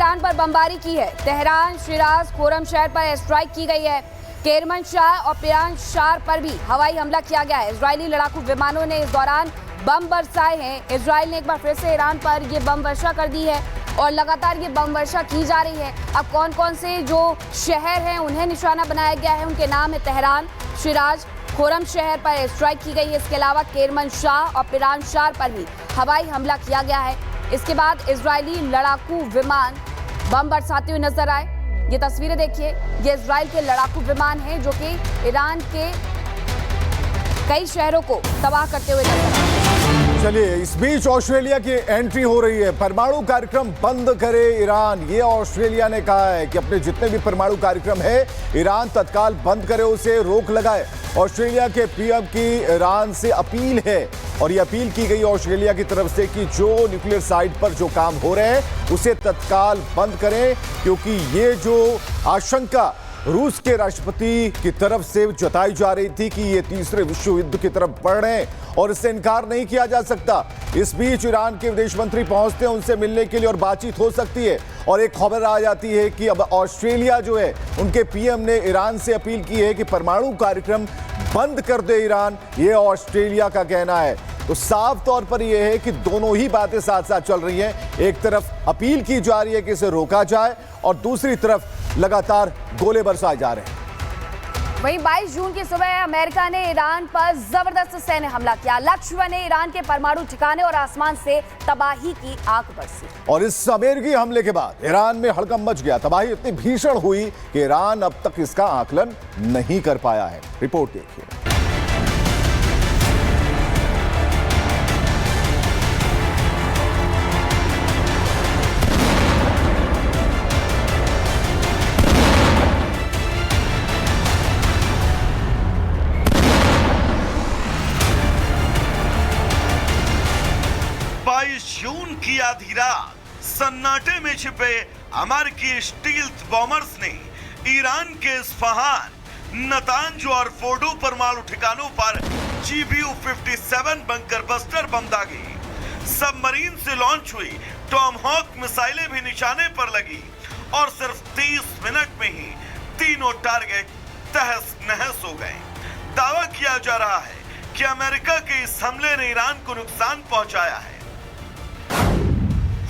Iran पर बमबारी की है। तेहरान, शिराज, खोरम शहर पर स्ट्राइक की गई है। केरमनशाह और पिरान शहर पर भी हवाई हमला किया गया है। इजरायली लड़ाकू विमानों ने इस दौरान बम बरसाए हैं। इजराइल ने एक बार फिर से ईरान पर ये बम वर्षा कर दी है और लगातार ये बम वर्षा की जा रही है। अब कौन कौन से जो शहर हैं उन्हें निशाना बनाया गया है, उनके नाम है तेहरान, शिराज, खोरम शहर पर स्ट्राइक की गई है। इसके अलावा केरमनशाह और पिरान शहर पर भी हवाई हमला किया गया है। इसके बाद इजरायली लड़ाकू विमान बम बरसाते हुए नजर आए। ये तस्वीरें देखिए, ये इजराइल के लड़ाकू विमान हैं जो कि ईरान के कई शहरों को तबाह करते हुए नजर आए। चलिए, इस बीच ऑस्ट्रेलिया की एंट्री हो रही है। परमाणु कार्यक्रम बंद करे ईरान, ये ऑस्ट्रेलिया ने कहा है कि अपने जितने भी परमाणु कार्यक्रम है ईरान तत्काल बंद करे, उसे रोक लगाए। ऑस्ट्रेलिया के पीएम की ईरान से अपील है और ये अपील की गई ऑस्ट्रेलिया की तरफ से कि जो न्यूक्लियर साइट पर जो काम हो रहे हैं उसे तत्काल बंद करें, क्योंकि ये जो आशंका रूस के राष्ट्रपति की तरफ से जताई जा रही थी कि ये तीसरे विश्व युद्ध की तरफ बढ़ रहे हैं और इससे इनकार नहीं किया जा सकता। इस बीच ईरान के विदेश मंत्री पहुंचते हैं उनसे मिलने के लिए और बातचीत हो सकती है। और एक खबर आ जाती है कि अब ऑस्ट्रेलिया जो है उनके पीएम ने ईरान से अपील की है कि परमाणु कार्यक्रम बंद कर दे ईरान, ये ऑस्ट्रेलिया का कहना है। तो साफ तौर पर यह है कि दोनों ही बातें साथ साथ चल रही हैं। एक तरफ अपील की जा रही है कि इसे रोका जाए और दूसरी तरफ लगातार गोले बरसाए जा रहे हैं। वहीं 22 जून की सुबह अमेरिका ने ईरान पर जबरदस्त सैन्य हमला किया। लक्ष्य बने ईरान के परमाणु ठिकाने और आसमान से तबाही की आग बरसी। और इस अमेरिकी हमले के बाद ईरान में हड़कंप मच गया। तबाही इतनी भीषण हुई कि ईरान अब तक इसका आकलन नहीं कर पाया है। रिपोर्ट देखिए। जून की आधी रात सन्नाटे में छिपे अमेरिकी स्टील्थ बॉम्बर्स ने ईरान के इस्फहान, नतांज और फोर्डो परमाणु ठिकानों पर GBU-57 बंकर बस्टर बम दागे। सबमरीन से लॉन्च हुई टॉमहॉक मिसाइलें भी निशाने पर लगी और सिर्फ 30 मिनट में ही तीनों टारगेट तहस नहस हो गए। दावा किया जा रहा है कि अमेरिका के इस हमले ने ईरान को नुकसान पहुंचाया है।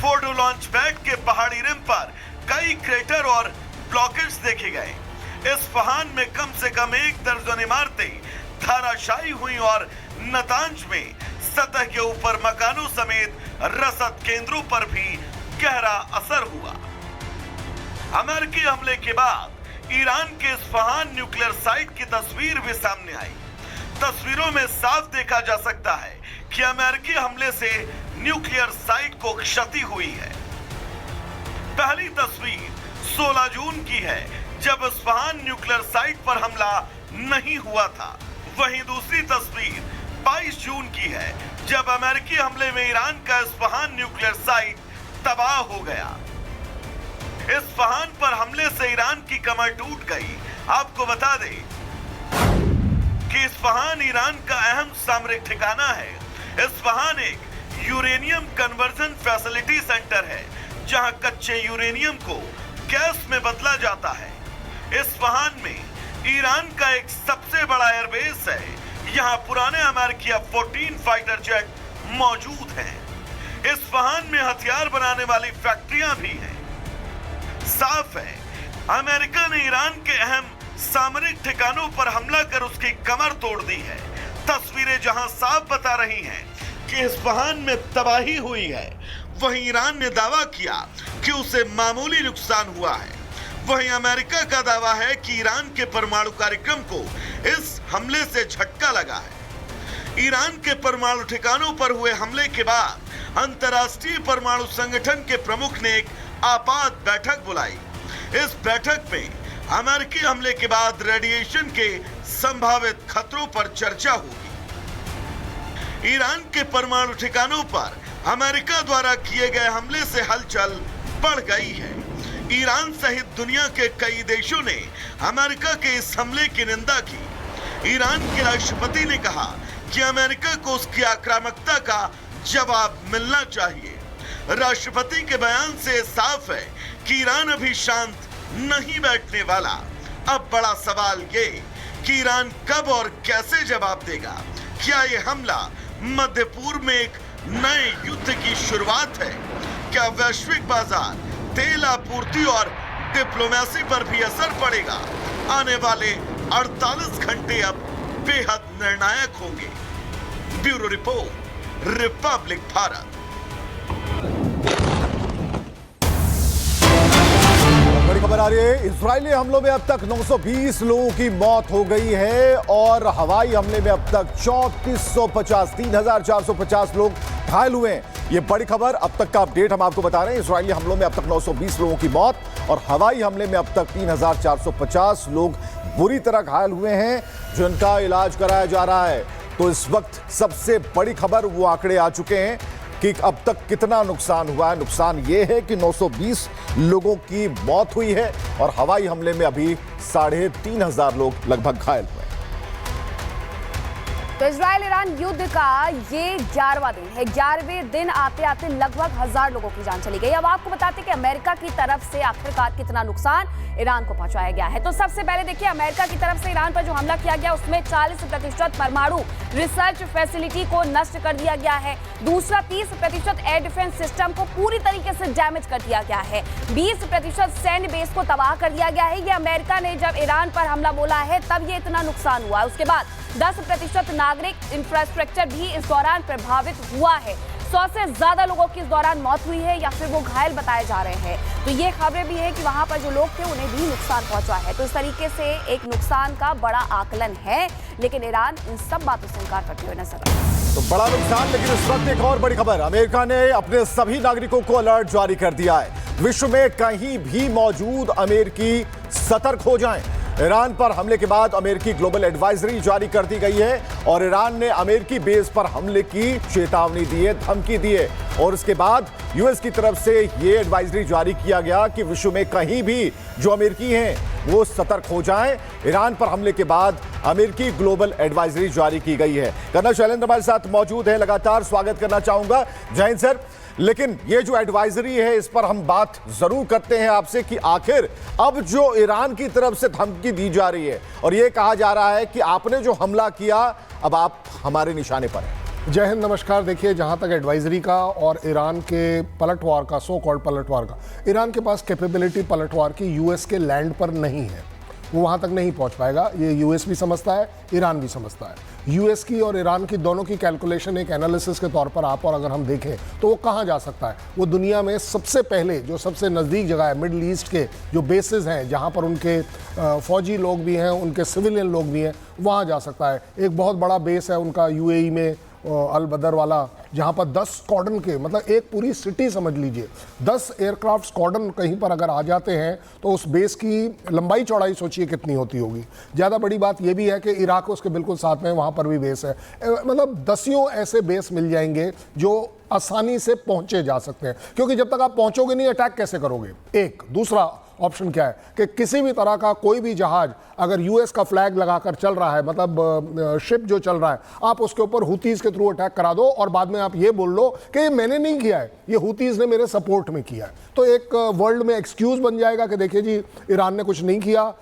फोर्डो लॉन्च पैड के पहाड़ी रिम पर कई क्रेटर और ब्लॉकेज देखे गए। इस्फहान में कम से कम 1 दर्जन इमारतें धराशायी हुई और नतांज में सतह के ऊपर मकानों समेत रसद केंद्रों पर भी गहरा असर हुआ। अमेरिकी हमले के बाद ईरान के इस्फहान न्यूक्लियर साइट की तस्वीर भी सामने आई। तस्वीरों में साफ देखा जा सकता है कि अमेरिकी हमले से न्यूक्लियर साइट को क्षति हुई है। पहली तस्वीर 16 जून की है, जब इस्फहान न्यूक्लियर साइट पर हमला नहीं हुआ था। वहीं दूसरी तस्वीर 22 जून की है, जब अमेरिकी हमले में ईरान का इस्फहान न्यूक्लियर साइट तबाह हो गया। इस्फहान पर हमले से ईरान की कमर टूट गई। आपको बता दें कि इस्फहान ईरान का अहम सामरिक ठिकाना है। इस्फहान एक यूरेनियम कन्वर्जन फैसिलिटी सेंटर है, जहां कच्चे यूरेनियम को गैस में बदला जाता है। इस्फहान में ईरान का एक सबसे बड़ा एयरबेस है। यहां पुराने अमेरिकी F-14 फाइटर जेट मौजूद हैं। इस्फहान में हथियार बनाने वाली फैक्ट्रियां भी हैं। साफ है, अमेरिका ने ईरान के अहम सामरिक ठिकानों पर हमला कर उसकी कमर तोड़ दी है। तस्वीरें जहां साफ बता रही हैं कि इस्फहान में तबाही हुई है, वहीं ईरान ने दावा किया कि उसे मामूली नुकसान हुआ है। वहीं अमेरिका का दावा है कि ईरान के परमाणु कार्यक्रम को इस हमले से झटका लगा है। ईरान के परमाणु ठिकानों पर हुए हमले के बाद अंतर्राष्ट्रीय परमाणु संगठन के प्रमुख ने एक आपात बैठक बुलाई। इस बैठक में अमेरिकी हमले के बाद रेडिएशन के संभावित खतरों पर चर्चा होगी। ईरान के परमाणु ठिकानों पर अमेरिका द्वारा किए गए हमले से हलचल बढ़ गई है। ईरान सहित दुनिया के कई देशों ने अमेरिका के इस हमले की निंदा की। ईरान के राष्ट्रपति ने कहा कि अमेरिका को उसकी आक्रामकता का जवाब मिलना चाहिए। राष्ट्रपति के बयान से साफ है कि ईरान अभी शांत नहीं बैठने वाला। अब बड़ा सवाल ये कि ईरान कब और कैसे जवाब देगा। क्या ये हमला मध्य पूर्व में एक नए युद्ध की शुरुआत है? क्या वैश्विक बाजार, तेल आपूर्ति और डिप्लोमेसी पर भी असर पड़ेगा? आने वाले 48 घंटे अब बेहद निर्णायक होंगे। Bureau report, Republic Bharat. बड़ी खबर आ रही है, इजरायली हमलों में अब तक 920 लोगों की मौत हो गई है और हवाई हमले में अब तक 3,450 लोग घायल हुए हैं। ये बड़ी खबर, अब तक का अपडेट हम आपको बता रहे हैं। इजरायली हमलों में अब तक 920 लोगों की मौत और हवाई हमले में अब तक 3,450 लोग बुरी तरह घायल हुए हैं, जिनका इलाज कराया जा रहा है। तो इस वक्त सबसे बड़ी खबर वो आंकड़े आ चुके हैं कि अब तक कितना नुकसान हुआ है। नुकसान ये है कि 920 लोगों की मौत हुई है और हवाई हमले में अभी 3,500 लोग लगभग घायल हुए हैं। तो इजराइल ईरान युद्ध का ये 11वां दिन है। 11वें दिन आते आते लगभग 1000 लोगों की जान चली गई। अब आपको बताते कि अमेरिका की तरफ से आखिरकार कितना नुकसान ईरान को पहुंचाया गया है। तो सबसे पहले देखिए, अमेरिका की तरफ से ईरान पर जो हमला किया गया उसमें 40% परमाणु रिसर्च फैसिलिटी को नष्ट कर दिया गया है। दूसरा 30% एयर डिफेंस सिस्टम को पूरी तरीके से डैमेज कर दिया गया है। 20% सैन्य बेस को तबाह कर दिया गया है। ये अमेरिका ने जब ईरान पर हमला बोला है तब ये इतना नुकसान हुआ है। उसके बाद 10% नागरिक इंफ्रास्ट्रक्चर भी इस दौरान प्रभावित हुआ है। 100 से ज्यादा लोगों की इस दौरान मौत हुई है या फिर वो घायल बताए जा रहे हैं। तो ये खबरें भी है कि वहां पर जो लोग थे उन्हें भी नुकसान पहुंचा है। तो इस तरीके से एक नुकसान का बड़ा आकलन है, लेकिन ईरान इन सब बातों से इनकार करते हुए नजर आ रहा है। तो बड़ा नुकसान, लेकिन इस वक्त एक और बड़ी खबर, अमेरिका ने अपने सभी नागरिकों को अलर्ट जारी कर दिया है। विश्व में कहीं भी मौजूद अमेरिकी सतर्क हो जाएं। ईरान पर हमले के बाद अमेरिकी ग्लोबल एडवाइजरी जारी कर दी गई है और ईरान ने अमेरिकी बेस पर हमले की चेतावनी दी है, धमकी दी है। और उसके बाद यूएस की तरफ से यह एडवाइजरी जारी किया गया कि विश्व में कहीं भी जो अमेरिकी हैं वो सतर्क हो जाएं। ईरान पर हमले के बाद अमेरिकी ग्लोबल एडवाइजरी जारी की गई है। कर्नल शैलेंद्र हमारे साथ मौजूद है, लगातार स्वागत करना चाहूंगा। जय हिंद सर। लेकिन ये जो एडवाइजरी है इस पर हम बात जरूर करते हैं आपसे कि आखिर अब जो ईरान की तरफ से धमकी दी जा रही है और ये कहा जा रहा है कि आपने जो हमला किया अब आप हमारे निशाने पर हैं। जय हिंद, नमस्कार। देखिए, जहां तक एडवाइजरी का और ईरान के पलटवार का, सो कॉल्ड पलटवार का, ईरान के पास कैपेबिलिटी पलटवार की यूएस के लैंड पर नहीं है। वो वहां तक नहीं पहुंच पाएगा। ये यूएस भी समझता है, ईरान भी समझता है। यूएस की और ईरान की दोनों की कैलकुलेशन एक एनालिसिस के तौर पर आप और अगर हम देखें तो वो कहाँ जा सकता है। वो दुनिया में सबसे पहले जो सबसे नज़दीक जगह है, मिडल ईस्ट के जो बेसिस हैं जहाँ पर उनके फौजी लोग भी हैं, उनके सिविलियन लोग भी हैं, वहाँ जा सकता है। एक बहुत बड़ा बेस है उनका यूएई में, अल बदर वाला, जहाँ पर 10 स्क्वाड्रन के, मतलब एक पूरी सिटी समझ लीजिए, 10 एयरक्राफ्ट स्क्वाड्रन कहीं पर अगर आ जाते हैं तो उस बेस की लंबाई चौड़ाई सोचिए कितनी होती होगी। ज़्यादा बड़ी बात यह भी है कि इराक उसके बिल्कुल साथ में, वहाँ पर भी बेस है। मतलब दसियों ऐसे बेस मिल जाएंगे जो आसानी से पहुँचे जा सकते हैं, क्योंकि जब तक आप पहुँचोगे नहीं अटैक कैसे करोगे। एक दूसरा ऑप्शन क्या है कि किसी भी तरह का कोई भी जहाज अगर यूएस का फ्लैग लगाकर चल रहा है, मतलब शिप जो चल रहा है, आप उसके ऊपर हुतीज के थ्रू अटैक करा दो और बाद में आप ये बोल लो कि ये मैंने नहीं किया है, ये हुतीज ने मेरे सपोर्ट में किया है। तो एक वर्ल्ड में एक्सक्यूज बन जाएगा कि देखिए जी ईरान ने कुछ नहीं किया,